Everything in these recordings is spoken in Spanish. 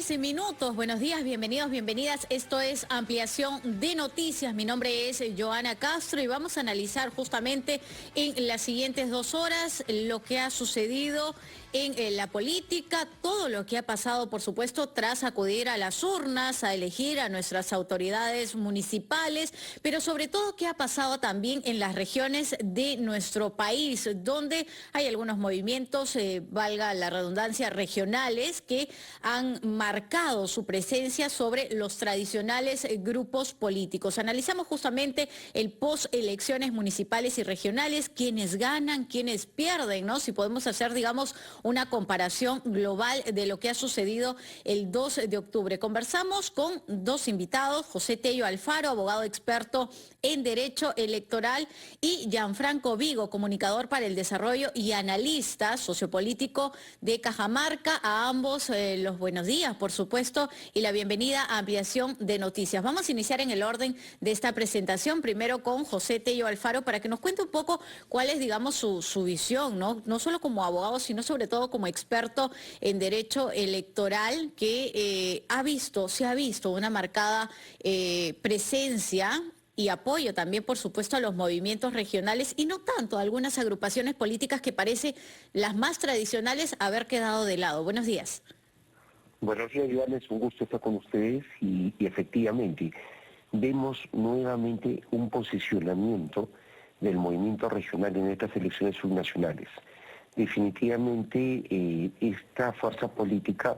6 minutos. Buenos días, bienvenidos, bienvenidas. Esto es Ampliación de Noticias. Mi nombre es Joana Castro y vamos a analizar justamente en las siguientes 2 horas lo que ha sucedido en la política, todo lo que ha pasado, por supuesto, tras acudir a las urnas, a elegir a nuestras autoridades municipales, pero sobre todo qué ha pasado también en las regiones de nuestro país, donde hay algunos movimientos, valga la redundancia, regionales, que han marcado su presencia sobre los tradicionales grupos políticos. Analizamos justamente el post-elecciones municipales y regionales, quiénes ganan, quiénes pierden, ¿no? Si podemos hacer, digamos, una comparación global de lo que ha sucedido el 2 de octubre. Conversamos con 2 invitados, José Tello Alfaro, abogado experto en Derecho Electoral, y Gianfranco Vigo, comunicador para el desarrollo y analista sociopolítico de Cajamarca. A ambos los buenos días, por supuesto, y la bienvenida a Ampliación de Noticias. Vamos a iniciar en el orden de esta presentación, primero con José Tello Alfaro, para que nos cuente un poco cuál es, digamos, su visión, ¿no? No solo como abogado, sino sobre todo como experto en derecho electoral, que se ha visto una marcada presencia y apoyo también, por supuesto, a los movimientos regionales y no tanto a algunas agrupaciones políticas que parece las más tradicionales haber quedado de lado. Buenos días. Buenos días, Joana, es un gusto estar con ustedes y efectivamente vemos nuevamente un posicionamiento del movimiento regional en estas elecciones subnacionales. Definitivamente esta fuerza política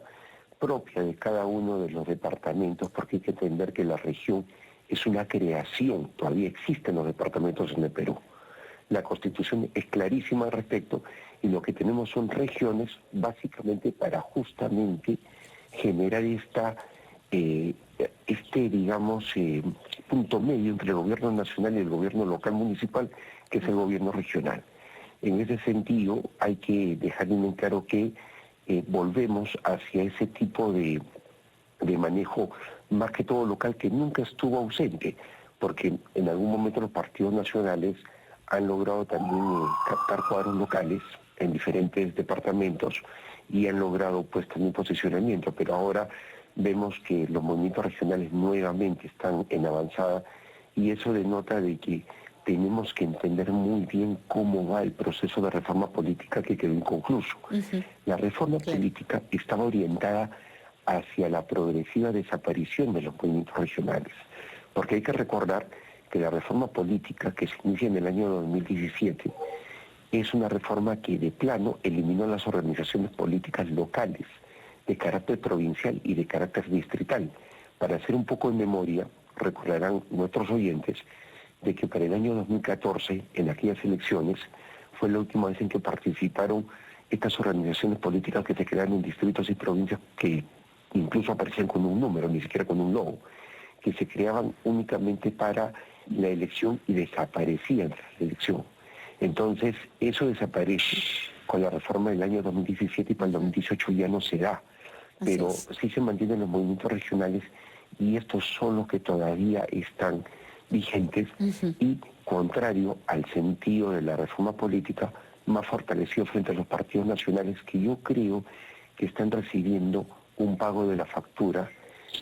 propia de cada uno de los departamentos, porque hay que entender que la región es una creación, todavía existen los departamentos en el Perú. La Constitución es clarísima al respecto y lo que tenemos son regiones básicamente para justamente generar digamos, punto medio entre el gobierno nacional y el gobierno local municipal, que es el gobierno regional. En ese sentido, hay que dejar bien claro que volvemos hacia ese tipo de manejo, más que todo local, que nunca estuvo ausente, porque en algún momento los partidos nacionales han logrado también captar cuadros locales en diferentes departamentos y han logrado pues también posicionamiento, pero ahora vemos que los movimientos regionales nuevamente están en avanzada y eso denota de que tenemos que entender muy bien cómo va el proceso de reforma política que quedó inconcluso. La reforma política estaba orientada hacia la progresiva desaparición de los movimientos regionales, porque hay que recordar que la reforma política que se inicia en el año 2017 es una reforma que de plano eliminó las organizaciones políticas locales de carácter provincial y de carácter distrital. Para hacer un poco de memoria, recordarán nuestros oyentes de que para el año 2014, en aquellas elecciones, fue la última vez en que participaron estas organizaciones políticas que se crearon en distritos y provincias que incluso aparecían con un número, ni siquiera con un logo, que se creaban únicamente para la elección y desaparecían tras la elección. Entonces, eso desaparece con la reforma del año 2017 y para el 2018 ya no se da, pero sí se mantienen los movimientos regionales y estos son los que todavía están vigentes y, contrario al sentido de la reforma política, más fortalecido frente a los partidos nacionales que yo creo que están recibiendo un pago de la factura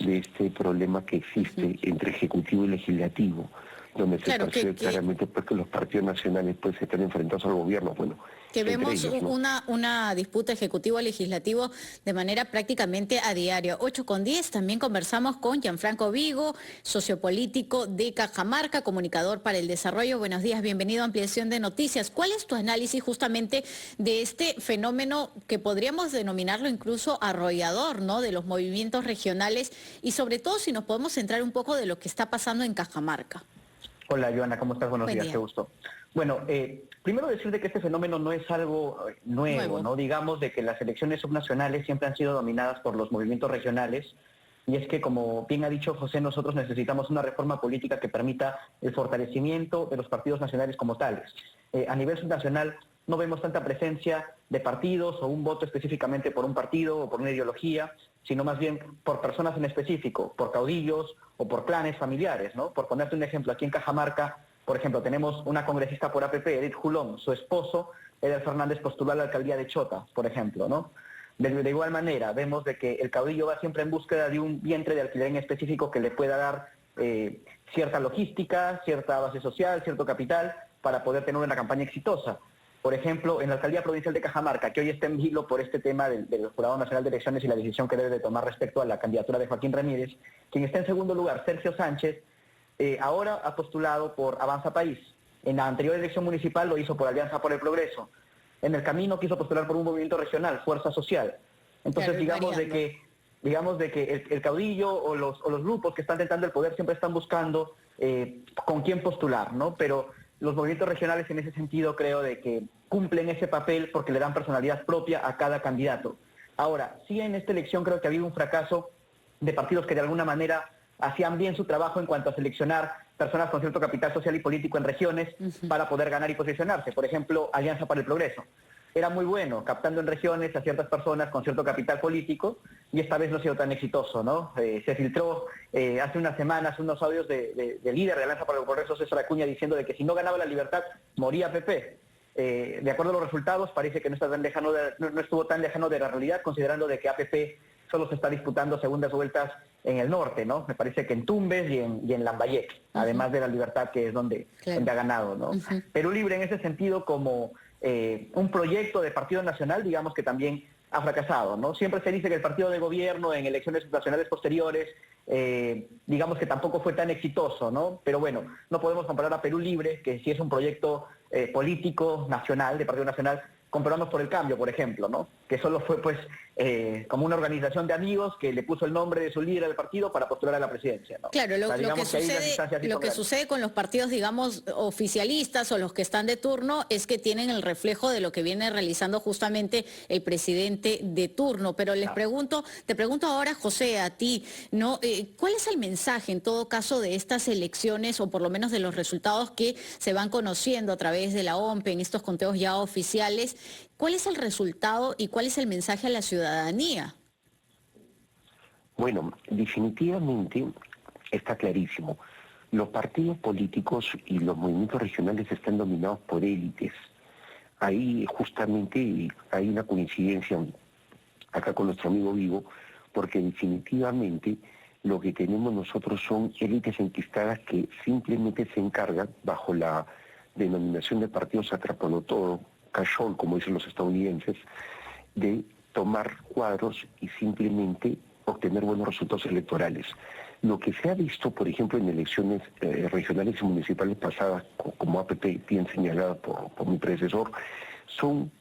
de este problema que existe entre Ejecutivo y Legislativo, donde se percibe claramente pues, que los partidos nacionales pues, se están enfrentados al gobierno. Bueno, que vemos ellos, ¿no? una disputa ejecutivo-legislativo de manera prácticamente a diario. 8:10, también conversamos con Gianfranco Vigo, sociopolítico de Cajamarca, comunicador para el desarrollo. Buenos días, bienvenido a Ampliación de Noticias. ¿Cuál es tu análisis justamente de este fenómeno que podríamos denominarlo incluso arrollador, ¿no?, de los movimientos regionales y sobre todo si nos podemos centrar un poco de lo que está pasando en Cajamarca? Hola, Joana, ¿cómo estás? Buenos días, qué gusto. Bueno, primero decirte que este fenómeno no es algo nuevo, ¿no? Digamos de que las elecciones subnacionales siempre han sido dominadas por los movimientos regionales, y es que, como bien ha dicho José, nosotros necesitamos una reforma política que permita el fortalecimiento de los partidos nacionales como tales. A nivel subnacional no vemos tanta presencia de partidos o un voto específicamente por un partido o por una ideología, sino más bien por personas en específico, por caudillos o por clanes familiares, ¿no? Por ponerte un ejemplo, aquí en Cajamarca, por ejemplo, tenemos una congresista por APP, Edith Julón, su esposo, Eder Fernández, postuló a la alcaldía de Chota, por ejemplo, ¿no? De igual manera, vemos de que el caudillo va siempre en búsqueda de un vientre de alquiler en específico que le pueda dar cierta logística, cierta base social, cierto capital para poder tener una campaña exitosa. Por ejemplo, en la Alcaldía Provincial de Cajamarca, que hoy está en vilo por este tema del Jurado Nacional de Elecciones y la decisión que debe de tomar respecto a la candidatura de Joaquín Ramírez, quien está en segundo lugar, Sergio Sánchez, ahora ha postulado por Avanza País. En la anterior elección municipal lo hizo por Alianza por el Progreso. En el camino quiso postular por un movimiento regional, Fuerza Social. Entonces, digamos de que el caudillo o los grupos que están tentando el poder siempre están buscando con quién postular, ¿no? Pero los movimientos regionales en ese sentido creo de que cumplen ese papel porque le dan personalidad propia a cada candidato. Ahora, sí en esta elección creo que ha habido un fracaso de partidos que de alguna manera hacían bien su trabajo en cuanto a seleccionar personas con cierto capital social y político en regiones para poder ganar y posicionarse. Por ejemplo, Alianza para el Progreso. Era muy bueno captando en regiones a ciertas personas con cierto capital político y esta vez no ha sido tan exitoso, ¿no? Se filtró hace unas semanas unos audios de líder de Alianza para el Progreso, César Acuña, diciendo de que si no ganaba la Libertad, moría PP. De acuerdo a los resultados, parece que no estuvo tan lejano de la realidad, considerando de que APP solo se está disputando segundas vueltas en el norte, ¿no? Me parece que en Tumbes y en Lambayeque, además de la Libertad, que es donde ha ganado, ¿no? Perú Libre en ese sentido como un proyecto de partido nacional, digamos que también ha fracasado, ¿no? Siempre se dice que el partido de gobierno en elecciones nacionales posteriores, digamos que tampoco fue tan exitoso, ¿no? Pero bueno, no podemos comparar a Perú Libre, que sí es un proyecto político nacional, de partido nacional, comparamos por el Cambio, por ejemplo, ¿no? Que solo fue, pues, como una organización de amigos que le puso el nombre de su líder del partido para postular a la presidencia, ¿no? Claro, lo que sucede con los partidos, digamos, oficialistas o los que están de turno es que tienen el reflejo de lo que viene realizando justamente el presidente de turno. Pero te pregunto ahora, José, a ti, ¿no? ¿Cuál es el mensaje, en todo caso, de estas elecciones o por lo menos de los resultados que se van conociendo a través de la OMPE en estos conteos ya oficiales? ¿Cuál es el resultado y cuál es el mensaje a la ciudadanía? Bueno, definitivamente está clarísimo. Los partidos políticos y los movimientos regionales están dominados por élites. Ahí justamente hay una coincidencia acá con nuestro amigo Vigo, porque definitivamente lo que tenemos nosotros son élites enquistadas que simplemente se encargan, bajo la denominación de partidos atrapalotodo, cajón, como dicen los estadounidenses, de tomar cuadros y simplemente obtener buenos resultados electorales. Lo que se ha visto, por ejemplo, en elecciones regionales y municipales pasadas, como APP, bien señalada por mi predecesor, son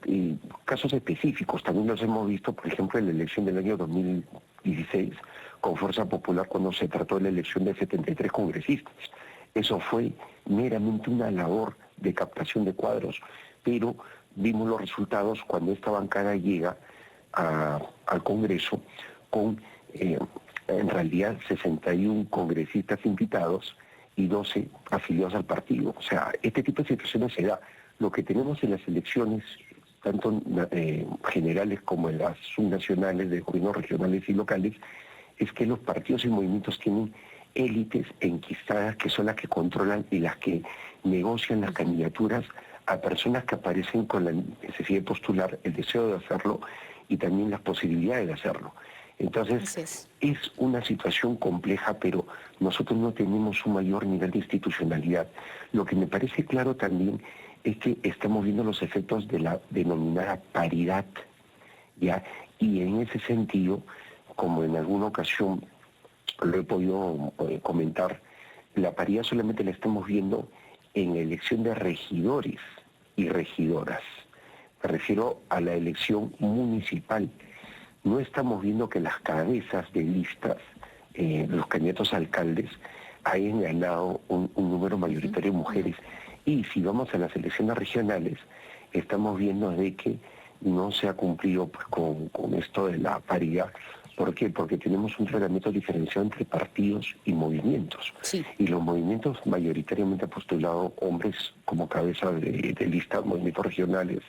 casos específicos. También los hemos visto, por ejemplo, en la elección del año 2016, con Fuerza Popular, cuando se trató de la elección de 73 congresistas. Eso fue meramente una labor de captación de cuadros, pero vimos los resultados cuando esta bancada llega al Congreso con, en realidad, 61 congresistas invitados y 12 afiliados al partido. O sea, este tipo de situaciones se da. Lo que tenemos en las elecciones, tanto generales como en las subnacionales, de gobiernos regionales y locales, es que los partidos y movimientos tienen élites enquistadas que son las que controlan y las que negocian las candidaturas a personas que aparecen con la necesidad de postular, el deseo de hacerlo y también las posibilidades de hacerlo. Entonces, es una situación compleja, pero nosotros no tenemos un mayor nivel de institucionalidad. Lo que me parece claro también es que estamos viendo los efectos de la denominada paridad, ¿ya? Y en ese sentido, como en alguna ocasión lo he podido comentar, la paridad solamente la estamos viendo en elección de regidores y regidoras. Me refiero a la elección municipal. No estamos viendo que las cabezas de listas, los candidatos a alcaldes, hayan ganado un número mayoritario de mujeres. Y si vamos a las elecciones regionales, estamos viendo de que no se ha cumplido pues, con esto de la paridad. ¿Por qué? Porque tenemos un tratamiento diferenciado entre partidos y movimientos. Sí. Y los movimientos mayoritariamente han postulado hombres como cabeza de lista, movimientos regionales,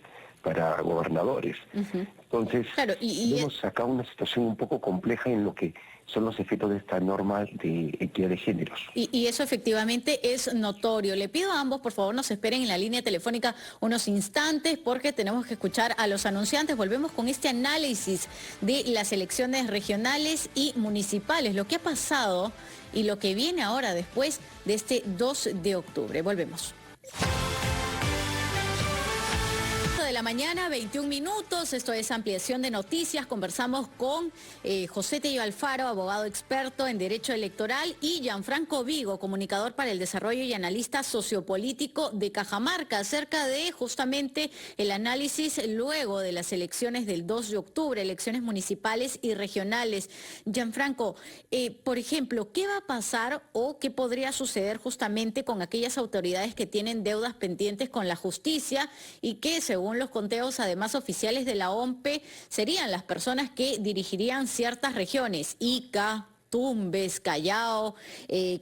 para gobernadores. Entonces, claro, vemos acá una situación un poco compleja en lo que son los efectos de esta norma de equidad de géneros. Y eso efectivamente es notorio. Le pido a ambos, por favor, nos esperen en la línea telefónica unos instantes porque tenemos que escuchar a los anunciantes. Volvemos con este análisis de las elecciones regionales y municipales, lo que ha pasado y lo que viene ahora después de este 2 de octubre. Volvemos. De la mañana, 21 minutos, esto es Ampliación de Noticias. Conversamos con José Tello Alfaro, abogado experto en Derecho Electoral, y Gianfranco Vigo, comunicador para el desarrollo y analista sociopolítico de Cajamarca, acerca de justamente el análisis luego de las elecciones del 2 de octubre, elecciones municipales y regionales. Gianfranco, por ejemplo, ¿qué va a pasar o qué podría suceder justamente con aquellas autoridades que tienen deudas pendientes con la justicia y que, según los conteos además oficiales de la OMPE, serían las personas que dirigirían ciertas regiones: Ica, Tumbes, Callao,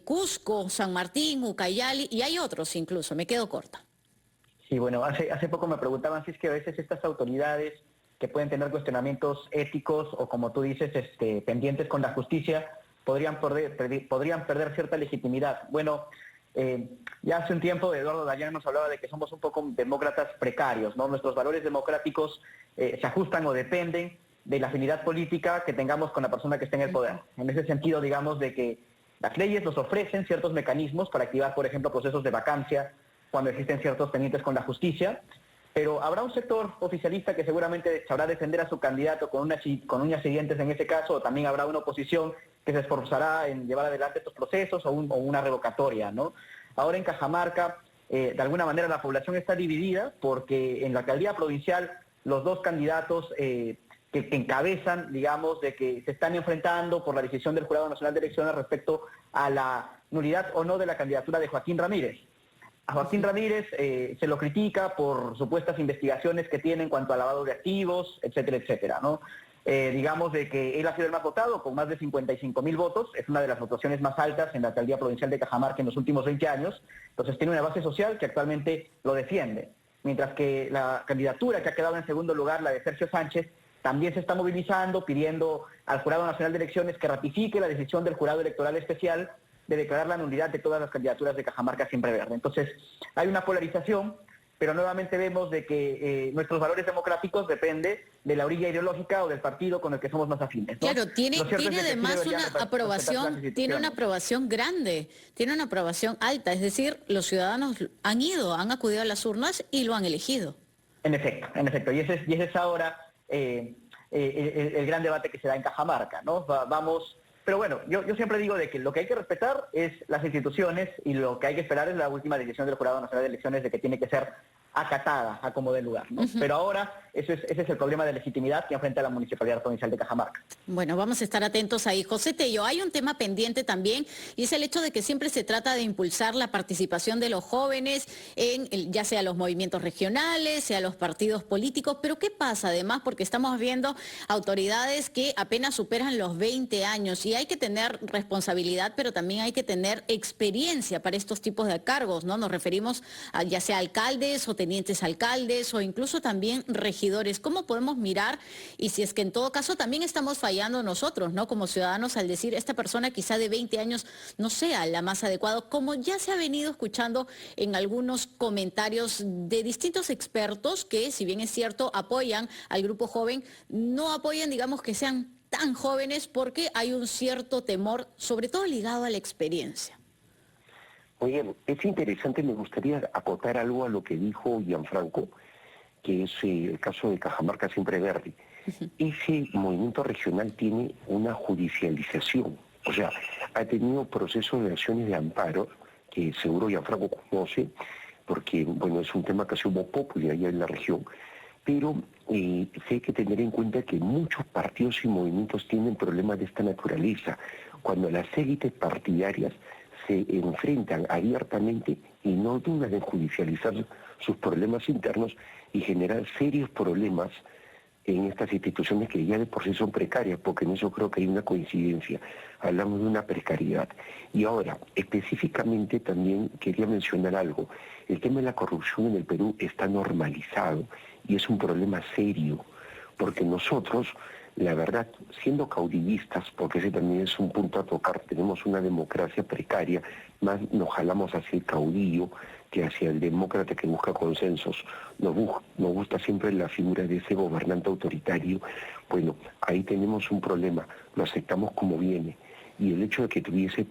Cusco, San Martín, Ucayali, y hay otros incluso? Me quedo corta. Sí, bueno, hace poco me preguntaban si es que a veces estas autoridades que pueden tener cuestionamientos éticos o, como tú dices, pendientes con la justicia, podrían perder cierta legitimidad. Bueno, ya hace un tiempo Eduardo Dayan nos hablaba de que somos un poco demócratas precarios, ¿no? Nuestros valores democráticos se ajustan o dependen de la afinidad política que tengamos con la persona que está en el poder. En ese sentido, digamos, de que las leyes nos ofrecen ciertos mecanismos para activar, por ejemplo, procesos de vacancia cuando existen ciertos pendientes con la justicia, pero habrá un sector oficialista que seguramente sabrá defender a su candidato con uñas y dientes en ese caso, o también habrá una oposición que se esforzará en llevar adelante estos procesos o una revocatoria, ¿no? Ahora en Cajamarca, de alguna manera la población está dividida porque en la alcaldía provincial los dos candidatos que encabezan, digamos, de que se están enfrentando por la decisión del Jurado Nacional de Elecciones respecto a la nulidad o no de la candidatura de Joaquín Ramírez. A Joaquín Ramírez se lo critica por supuestas investigaciones que tiene en cuanto a lavado de activos, etcétera, etcétera, ¿no? Digamos de que él ha sido el más votado, con más de 55.000 votos, es una de las votaciones más altas en la alcaldía provincial de Cajamarca en los últimos 20 años, entonces tiene una base social que actualmente lo defiende, mientras que la candidatura que ha quedado en segundo lugar, la de Sergio Sánchez, también se está movilizando, pidiendo al Jurado Nacional de Elecciones que ratifique la decisión del Jurado Electoral Especial de declarar la nulidad de todas las candidaturas de Cajamarca Siempre Verde. Entonces, hay una polarización, pero nuevamente vemos de que nuestros valores democráticos dependen de la orilla ideológica o del partido con el que somos más afines, ¿no? Claro, tiene además una aprobación grande, tiene una aprobación alta, es decir, los ciudadanos han acudido a las urnas y lo han elegido. En efecto, y ese es ahora el gran debate que se da en Cajamarca, ¿no? Pero bueno, yo siempre digo de que lo que hay que respetar es las instituciones y lo que hay que esperar es la última decisión del Jurado Nacional de Elecciones de que tiene que ser acatada a como dé lugar, ¿no? Pero ahora ese es el problema de legitimidad que enfrenta la Municipalidad Provincial de Cajamarca. Bueno, vamos a estar atentos ahí. José Tello, hay un tema pendiente también y es el hecho de que siempre se trata de impulsar la participación de los jóvenes en ya sea los movimientos regionales, sea los partidos políticos, pero ¿qué pasa además? Porque estamos viendo autoridades que apenas superan los 20 años y hay que tener responsabilidad, pero también hay que tener experiencia para estos tipos de cargos, ¿no? Nos referimos a ya sea alcaldes o tenientes alcaldes o incluso también regidores. ¿Cómo podemos mirar? Y si es que en todo caso también estamos fallando nosotros, ¿no? Como ciudadanos al decir esta persona quizá de 20 años no sea la más adecuada, como ya se ha venido escuchando en algunos comentarios de distintos expertos que, si bien es cierto, apoyan al grupo joven, no apoyan, digamos, que sean tan jóvenes porque hay un cierto temor, sobre todo ligado a la experiencia. Oye, es interesante, me gustaría acotar algo a lo que dijo Gianfranco, que es el caso de Cajamarca Siempre Verde. Ese movimiento regional tiene una judicialización, o sea, ha tenido procesos de acciones de amparo, que seguro Gianfranco conoce, porque, bueno, es un tema que se hubo popular allá en la región, pero sí hay que tener en cuenta que muchos partidos y movimientos tienen problemas de esta naturaleza. Cuando las élites partidarias se enfrentan abiertamente y no dudan en judicializar sus problemas internos y generar serios problemas en estas instituciones que ya de por sí son precarias, porque en eso creo que hay una coincidencia, hablamos de una precariedad. Y ahora, específicamente también quería mencionar algo, el tema de la corrupción en el Perú está normalizado y es un problema serio, porque nosotros, la verdad, siendo caudillistas, porque ese también es un punto a tocar, tenemos una democracia precaria, más nos jalamos hacia el caudillo que hacia el demócrata que busca consensos. Nos gusta siempre la figura de ese gobernante autoritario. Bueno, ahí tenemos un problema, lo aceptamos como viene. Y el hecho de que tuviese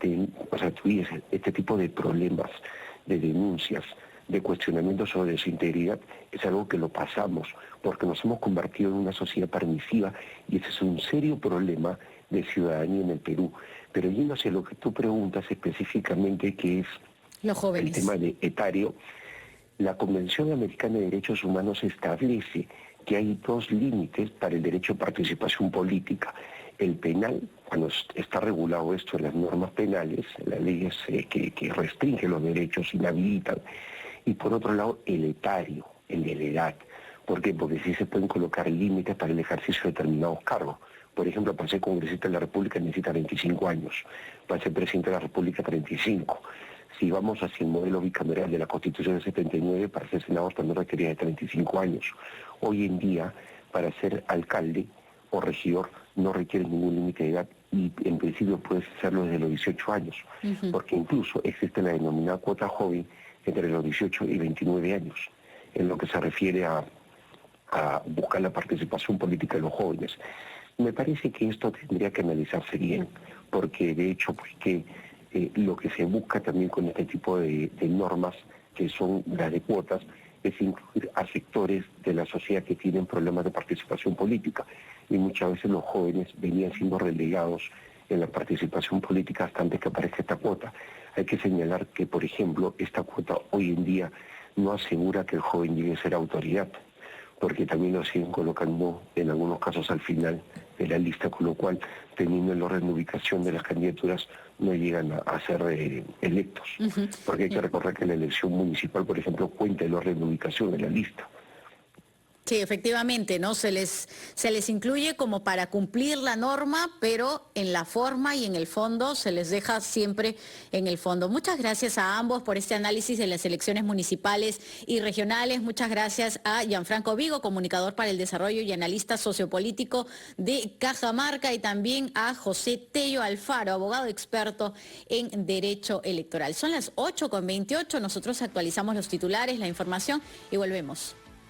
este tipo de problemas, de denuncias, de cuestionamientos sobre su integridad, es algo que lo pasamos, porque nos hemos convertido en una sociedad permisiva y ese es un serio problema de ciudadanía en el Perú. Pero yendo hacia lo que tú preguntas específicamente, que es los jóvenes, el tema de etario, la Convención Americana de Derechos Humanos establece que hay dos límites para el derecho a participación política. El penal, cuando está regulado esto en las normas penales, las leyes que restringen los derechos, inhabilitan, y por otro lado el etario, el de la edad. ¿Por qué? Porque sí se pueden colocar límites para el ejercicio de determinados cargos. Por ejemplo, para ser congresista de la República necesita 25 años, para ser presidente de la República 35. Si vamos hacia el modelo bicameral de la Constitución del 79, para ser senador también requería de 35 años. Hoy en día, para ser alcalde o regidor no requiere ningún límite de edad y en principio puedes hacerlo desde los 18 años, porque incluso existe la denominada cuota joven entre los 18 y 29 años, en lo que se refiere a buscar la participación política de los jóvenes. Me parece que esto tendría que analizarse bien, porque de hecho pues que lo que se busca también con este tipo de normas, que son las de cuotas, es incluir a sectores de la sociedad que tienen problemas de participación política. Y muchas veces los jóvenes venían siendo relegados en la participación política hasta antes que aparezca esta cuota. Hay que señalar que, por ejemplo, esta cuota hoy en día no asegura que el joven llegue a ser autoridad, porque también lo siguen colocando en algunos casos al final de la lista, con lo cual, teniendo el orden de ubicación de las candidaturas, no llegan a ser electos. Porque hay que recordar que la elección municipal, por ejemplo, cuenta el orden de ubicación de la lista. Sí, efectivamente, ¿no? Se les incluye como para cumplir la norma, pero en la forma y en el fondo se les deja siempre en el fondo. Muchas gracias a ambos por este análisis de las elecciones municipales y regionales. Muchas gracias a Gianfranco Vigo, comunicador para el desarrollo y analista sociopolítico de Cajamarca, y también a José Tello Alfaro, abogado experto en derecho electoral. Son las 8:28, nosotros actualizamos los titulares, la información y volvemos.